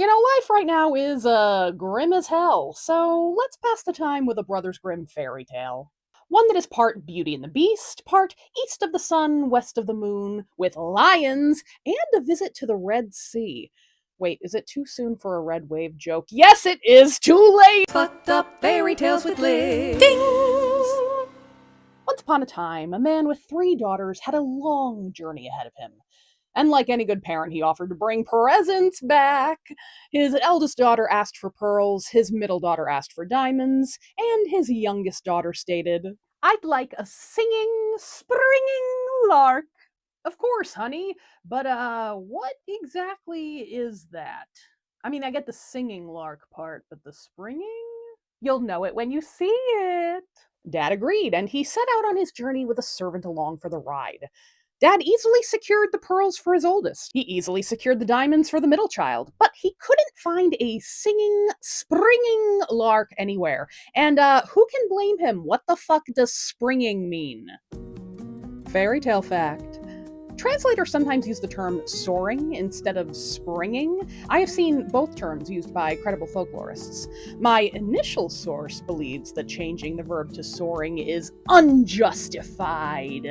Life right now is grim as hell, so let's pass the time with a Brothers Grimm fairy tale. One that is part Beauty and the Beast, part East of the Sun, West of the Moon, with lions, and a visit to the Red Sea. Wait, is it too soon for a red wave joke? Yes, it is too late! Fucked up fairy tales with Liz. Ding! Once upon a time, a man with 3 daughters had a long journey ahead of him. And like any good parent, he offered to bring presents back. His eldest daughter asked for pearls, his middle daughter asked for diamonds, and his youngest daughter stated, "I'd like a singing, springing lark." Of course, honey, but what exactly is that? I mean, I get the singing lark part, but the springing? You'll know it when you see it. Dad agreed, and he set out on his journey with a servant along for the ride. Dad easily secured the pearls for his oldest. He easily secured the diamonds for the middle child, but he couldn't find a singing, springing lark anywhere. And who can blame him? What the fuck does springing mean? Fairy tale fact. Translators sometimes use the term soaring instead of springing. I have seen both terms used by credible folklorists. My initial source believes that changing the verb to soaring is unjustified.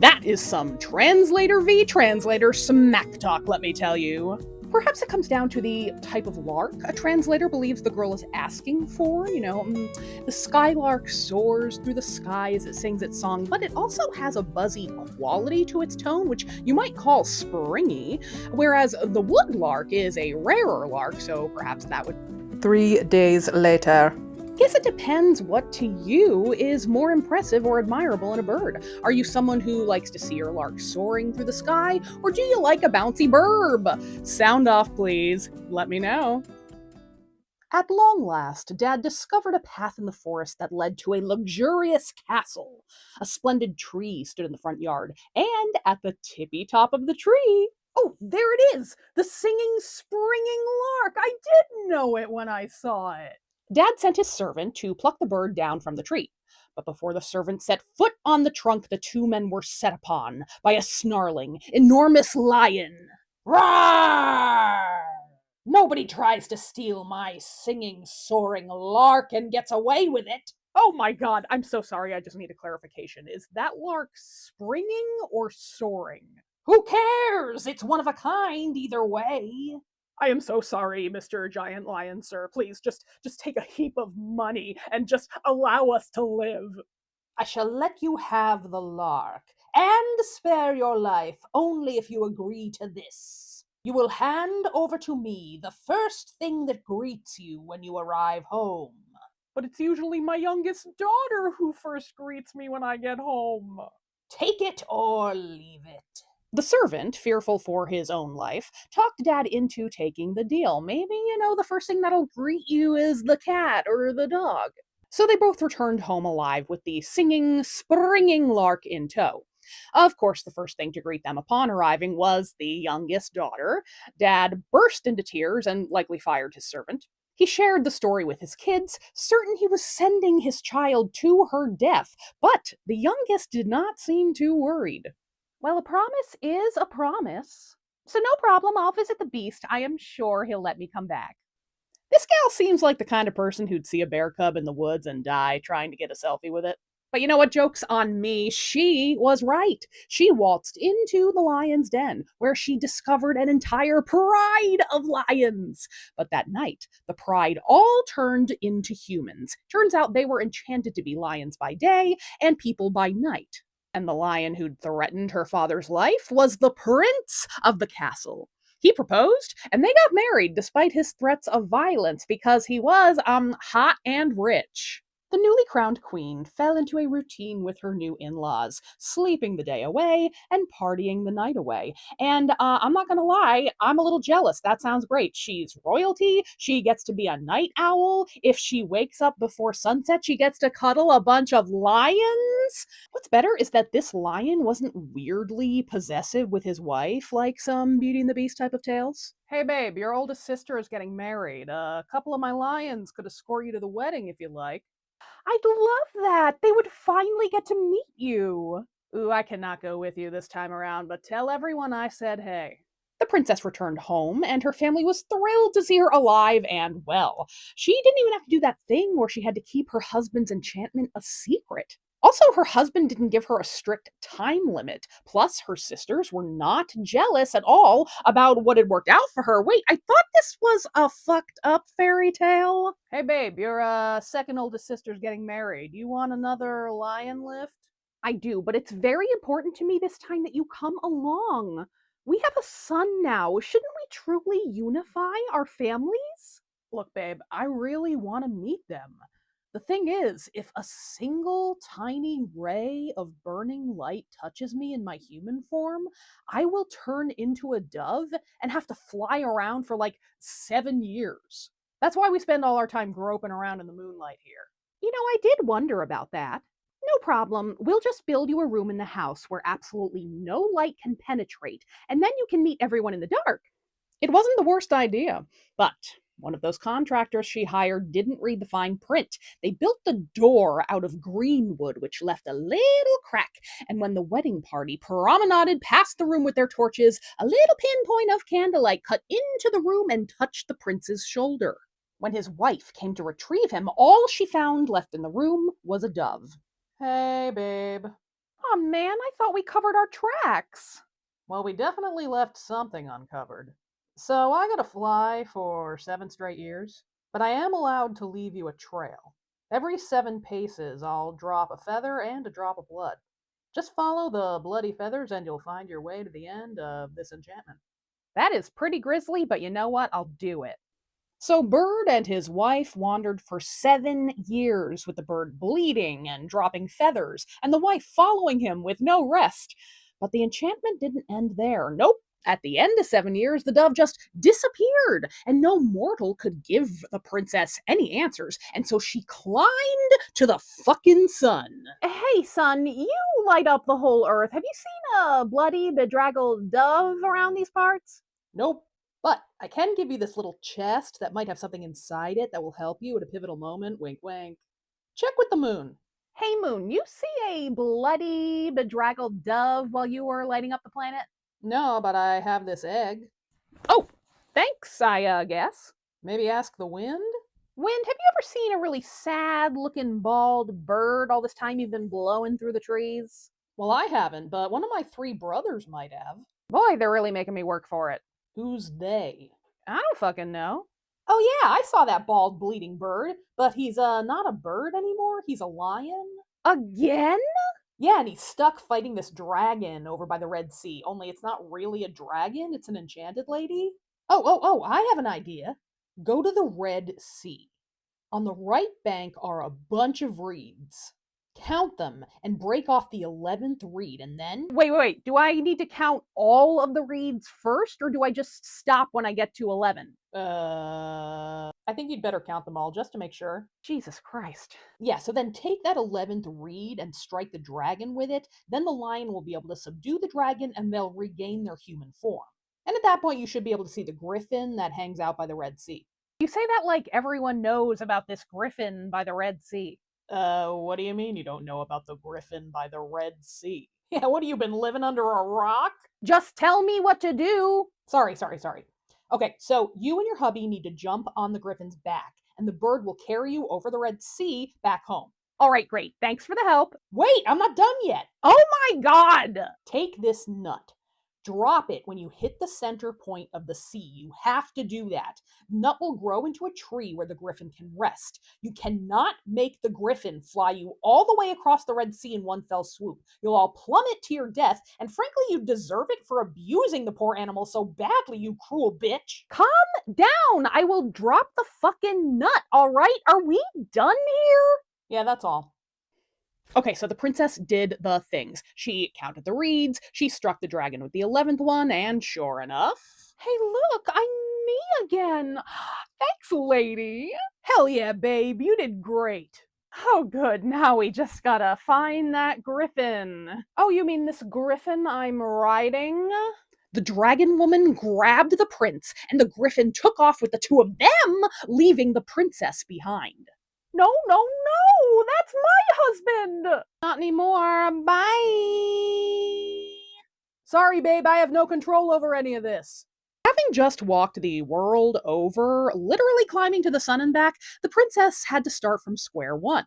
That is some translator v. translator smack talk, let me tell you. Perhaps it comes down to the type of lark a translator believes the girl is asking for. The skylark soars through the sky as it sings its song, but it also has a buzzy quality to its tone, which you might call springy, whereas the woodlark is a rarer lark, so perhaps that would... 3 days later. Guess it depends what to you is more impressive or admirable in a bird. Are you someone who likes to see your lark soaring through the sky, or do you like a bouncy burb? Sound off, please. Let me know. At long last, Dad discovered a path in the forest that led to a luxurious castle. A splendid tree stood in the front yard, and at the tippy top of the tree... Oh, there it is! The singing, springing lark! I did know it when I saw it! Dad sent his servant to pluck the bird down from the tree. But before the servant set foot on the trunk, the 2 men were set upon by a snarling, enormous lion. Roar! Nobody tries to steal my singing, soaring lark and gets away with it. Oh my god, I'm so sorry, I just need a clarification. Is that lark springing or soaring? Who cares? It's one of a kind either way. I am so sorry, Mr. Giant Lion, sir. Please, just take a heap of money and just allow us to live. I shall let you have the lark, and spare your life only if you agree to this. You will hand over to me the first thing that greets you when you arrive home. But it's usually my youngest daughter who first greets me when I get home. Take it or leave it. The servant, fearful for his own life, talked Dad into taking the deal. Maybe, the first thing that'll greet you is the cat or the dog. So they both returned home alive with the singing, springing lark in tow. Of course, the first thing to greet them upon arriving was the youngest daughter. Dad burst into tears and likely fired his servant. He shared the story with his kids, certain he was sending his child to her death, but the youngest did not seem too worried. Well, a promise is a promise. So no problem, I'll visit the beast. I am sure he'll let me come back. This gal seems like the kind of person who'd see a bear cub in the woods and die trying to get a selfie with it. But you know what? Joke's on me. She was right. She waltzed into the lion's den, where she discovered an entire pride of lions. But that night, the pride all turned into humans. Turns out they were enchanted to be lions by day and people by night. And the lion who'd threatened her father's life was the prince of the castle. He proposed, and they got married despite his threats of violence because he was, hot and rich. The newly crowned queen fell into a routine with her new in-laws, sleeping the day away and partying the night away. And I'm not gonna lie, I'm a little jealous. That sounds great. She's royalty. She gets to be a night owl. If she wakes up before sunset, she gets to cuddle a bunch of lions. What's better is that this lion wasn't weirdly possessive with his wife like some Beauty and the Beast type of tales. Hey babe, your oldest sister is getting married. A couple of my lions could escort you to the wedding if you like. I'd love that. They would finally get to meet you. Ooh, I cannot go with you this time around, but tell everyone I said hey. The princess returned home, and her family was thrilled to see her alive and well. She didn't even have to do that thing where she had to keep her husband's enchantment a secret. Also, her husband didn't give her a strict time limit. Plus, her sisters were not jealous at all about what had worked out for her. Wait, I thought this was a fucked up fairy tale. Hey, babe, your second oldest sister's getting married. You want another lion lift? I do, but it's very important to me this time that you come along. We have a son now. Shouldn't we truly unify our families? Look, babe, I really want to meet them. The thing is, if a single tiny ray of burning light touches me in my human form, I will turn into a dove and have to fly around for like 7 years. That's why we spend all our time groping around in the moonlight here. You know, I did wonder about that. No problem. We'll just build you a room in the house where absolutely no light can penetrate, and then you can meet everyone in the dark. It wasn't the worst idea, but one of those contractors she hired didn't read the fine print. They built the door out of green wood, which left a little crack, and when the wedding party promenaded past the room with their torches, a little pinpoint of candlelight cut into the room and touched the prince's shoulder. When his wife came to retrieve him, all she found left in the room was a dove. Hey, babe. Oh man, I thought we covered our tracks. Well, we definitely left something uncovered. So I gotta fly for 7 straight years, but I am allowed to leave you a trail. Every 7 paces, I'll drop a feather and a drop of blood. Just follow the bloody feathers and you'll find your way to the end of this enchantment. That is pretty grisly, but you know what? I'll do it. So Bird and his wife wandered for 7 years, with the bird bleeding and dropping feathers, and the wife following him with no rest. But the enchantment didn't end there. Nope. At the end of 7 years, the dove just disappeared, and no mortal could give the princess any answers, and so she climbed to the fucking sun. Hey, son, you light up the whole earth. Have you seen a bloody, bedraggled dove around these parts? Nope. But I can give you this little chest that might have something inside it that will help you at a pivotal moment. Wink, wink. Check with the moon. Hey, moon, you see a bloody, bedraggled dove while you were lighting up the planet? No, but I have this egg. Oh, thanks, I guess. Maybe ask the wind? Wind, have you ever seen a really sad-looking bald bird all this time you've been blowing through the trees? Well, I haven't, but one of my 3 brothers might have. Boy, they're really making me work for it. Who's they? I don't fucking know. Oh yeah, I saw that bald bleeding bird, but he's not a bird anymore, he's a lion. Again? Yeah, and he's stuck fighting this dragon over by the Red Sea, only it's not really a dragon, it's an enchanted lady. Oh, I have an idea. Go to the Red Sea. On the right bank are a bunch of reeds. Count them and break off the 11th reed, and then. Wait. Do I need to count all of the reeds first, or do I just stop when I get to 11? I think you'd better count them all just to make sure. Jesus Christ. Yeah, so then take that 11th reed and strike the dragon with it. Then the lion will be able to subdue the dragon and they'll regain their human form. And at that point, you should be able to see the griffin that hangs out by the Red Sea. You say that like everyone knows about this griffin by the Red Sea. What do you mean you don't know about the griffin by the Red Sea? Yeah, what have you been living under a rock? Just tell me what to do. Sorry. Okay, so you and your hubby need to jump on the griffin's back, and the bird will carry you over the Red Sea back home. All right, great. Thanks for the help. Wait, I'm not done yet. Oh my God! Take this nut. Drop it when you hit the center point of the sea. You have to do that. The nut will grow into a tree where the griffin can rest. You cannot make the griffin fly you all the way across the Red Sea in one fell swoop. You'll all plummet to your death, and frankly, you deserve it for abusing the poor animal so badly, you cruel bitch. Calm down. I will drop the fucking nut, all right? Are we done here? Yeah, that's all. Okay, so the princess did the things. She counted the reeds, she struck the dragon with the 11th one, and sure enough. Hey, look, I'm me again. Thanks, lady. Hell yeah, babe, you did great. Oh, good. Now we just gotta find that griffin. Oh, you mean this griffin I'm riding? The dragon woman grabbed the prince, and the griffin took off with the 2 of them, leaving the princess behind. No, that's my husband! Not anymore, bye! Sorry, babe, I have no control over any of this. Having just walked the world over, literally climbing to the sun and back, the princess had to start from square one.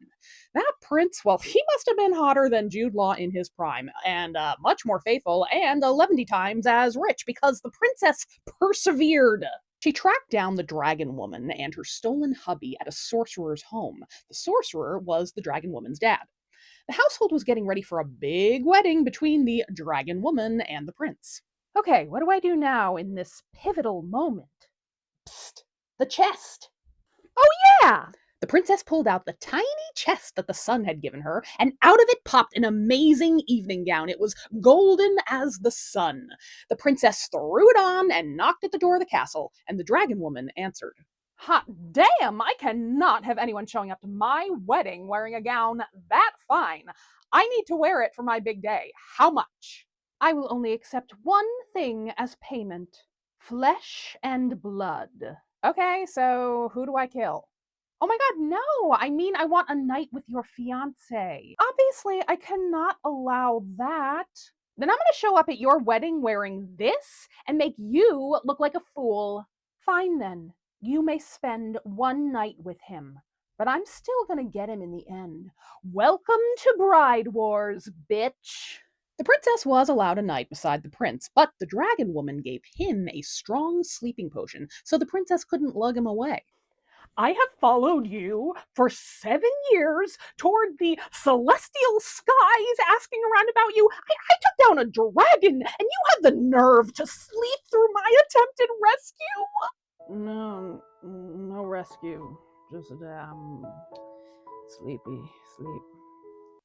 That prince, well, he must have been hotter than Jude Law in his prime, and much more faithful, and 11 times as rich, because the princess persevered. She tracked down the dragon woman and her stolen hubby at a sorcerer's home. The sorcerer was the dragon woman's dad. The household was getting ready for a big wedding between the dragon woman and the prince. Okay, what do I do now in this pivotal moment? Psst, the chest. Oh, yeah! The princess pulled out the tiny chest that the sun had given her, and out of it popped an amazing evening gown. It was golden as the sun. The princess threw it on and knocked at the door of the castle, and the dragon woman answered. Hot damn! I cannot have anyone showing up to my wedding wearing a gown that fine. I need to wear it for my big day. How much? I will only accept one thing as payment: flesh and blood. Okay, so who do I kill? Oh my god, no! I mean, I want a night with your fiance. Obviously, I cannot allow that. Then I'm gonna show up at your wedding wearing this and make you look like a fool. Fine then. You may spend one night with him, but I'm still gonna get him in the end. Welcome to Bride Wars, bitch. The princess was allowed a night beside the prince, but the dragon woman gave him a strong sleeping potion so the princess couldn't lug him away. I have followed you for 7 years toward the celestial skies asking around about you. I took down a dragon, and you have the nerve to sleep through my attempted rescue? No rescue. Just sleep.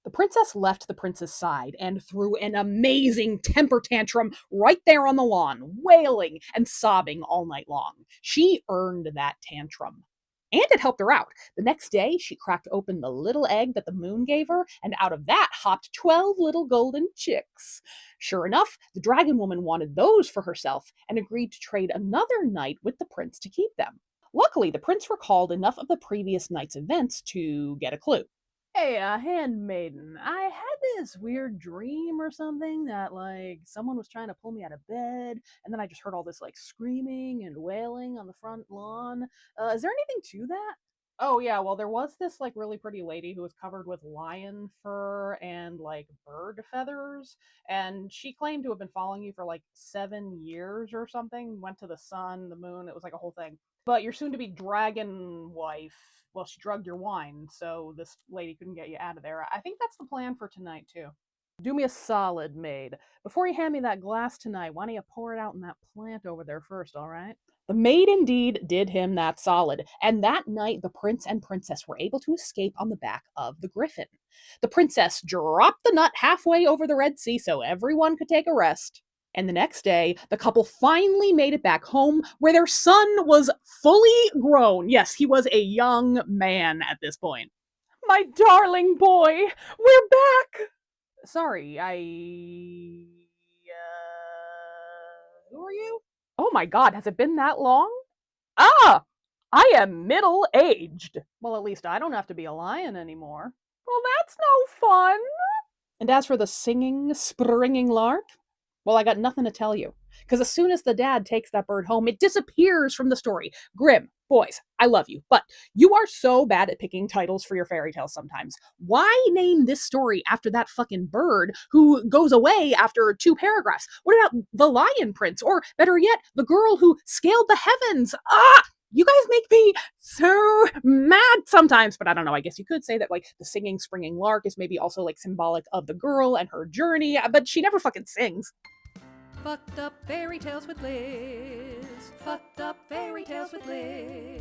The princess left the prince's side and threw an amazing temper tantrum right there on the lawn, wailing and sobbing all night long. She earned that tantrum. And it helped her out. The next day, she cracked open the little egg that the moon gave her, and out of that hopped 12 little golden chicks. Sure enough, the dragon woman wanted those for herself and agreed to trade another night with the prince to keep them. Luckily, the prince recalled enough of the previous night's events to get a clue. Hey, handmaiden, I had this weird dream or something that, like, someone was trying to pull me out of bed, and then I just heard all this, like, screaming and wailing on the front lawn. Is there anything to that? Oh, yeah, well, there was this, like, really pretty lady who was covered with lion fur and, like, bird feathers, and she claimed to have been following you for, like, 7 years or something. Went to the sun, the moon, it was like a whole thing. But your soon to be dragon wife, well, she drugged your wine, so this lady couldn't get you out of there. I think that's the plan for tonight, too. Do me a solid, maid. Before you hand me that glass tonight, why don't you pour it out in that plant over there first, all right? The maid indeed did him that solid, and that night the prince and princess were able to escape on the back of the griffin. The princess dropped the nut halfway over the Red Sea so everyone could take a rest. And the next day, the couple finally made it back home where their son was fully grown. Yes, he was a young man at this point. My darling boy, we're back! Sorry, who are you? Oh my god, has it been that long? Ah! I am middle-aged. Well, at least I don't have to be a lion anymore. Well, that's no fun. And as for the singing, springing lark, well, I got nothing to tell you. Because as soon as the dad takes that bird home, it disappears from the story. Grimm, boys, I love you, but you are so bad at picking titles for your fairy tales sometimes. Why name this story after that fucking bird who goes away after 2 paragraphs? What about the Lion Prince? Or better yet, the girl who scaled the heavens? You guys make me so mad sometimes, but I don't know. I guess you could say that, like, the singing springing lark is maybe also, like, symbolic of the girl and her journey, but she never fucking sings. Fucked up fairy tales with Liz. Fucked up fairy tales with Liz.